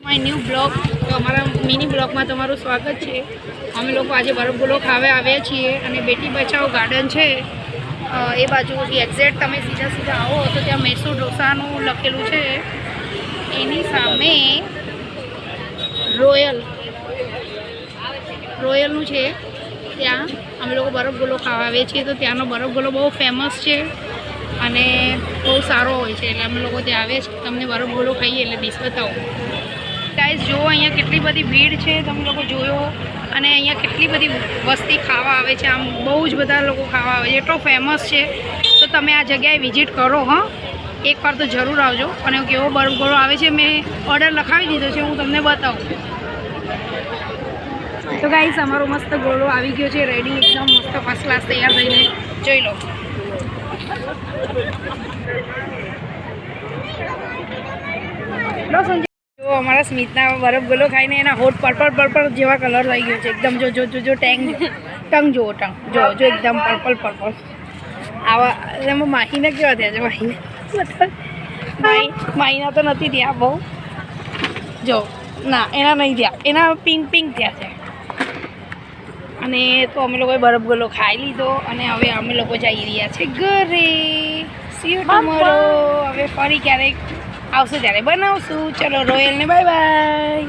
My new blog તો અમારા mini બ્લોગમાં તમારું સ્વાગત છે. અમે લોકો આજે બરફગોળો ખાવા આવ્યા છીએ અને બેટી બચાવો ગાર્ડન છે એ બાજુથી એક્ઝેક્ટ તમે સીધા આવો તો ત્યાં મૈસૂર ઢોસાનું લખેલું છે. એની સામે રોયલનું છે. ત્યાં અમે લોકો બરફગોળો ખાવા આવીએ છીએ તો ત્યાંનો બરફગોળો બહુ ફેમસ છે અને બહુ સારો હોય છે એટલે અમે લોકો ત્યાં આવીએ છીએ. તમને બરફગોળો ખાઈએ એટલે ડીશ બતાવો. ગાઈસ જુઓ અહીંયા કેટલી બધી ભીડ છે, તમે લોકો જોયો. અને અહીંયા કેટલી બધી વસ્તી ખાવા આવે છે. આમ બહુ જ બધા લોકો ખાવા આવે છે, એટલો ફેમસ છે. તો તમે આ જગ્યાએ વિઝિટ કરો. હા, એકવાર તો જરૂર આવજો. અને કેવો બરફગોળો આવે છે મેં ઓર્ડર લખાવી દીધો છે, હું તમને બતાવું. તો ગાઈસ અમારો મસ્ત ગોળો આવી ગયો છે, રેડી, એકદમ મસ્ત ફર્સ્ટ ક્લાસ તૈયાર થઈને. જોઈ લો. જો અમારા સ્મિતના બરફગોળો ખાઈને એના હોઠ પર્પલ જેવા કલર થઈ ગયો છે એકદમ. જો ટંગ જુઓ, જો એકદમ પર્પલ. આવા એમાં માહીને કેવા થયા છે? માહીના તો નથી થયા બહુ. જો ના, એના નહીં થયા, એના પિંક થયા છે. અને તો અમે લોકોએ બરફગોળો ખાઈ લીધો અને હવે અમે લોકો જઈ રહ્યા છે ઘરે. C you tomorrow. હવે ફરી ક્યારેક આવશું ત્યારે બનાવશું. ચલો રોયલને બાય બાય.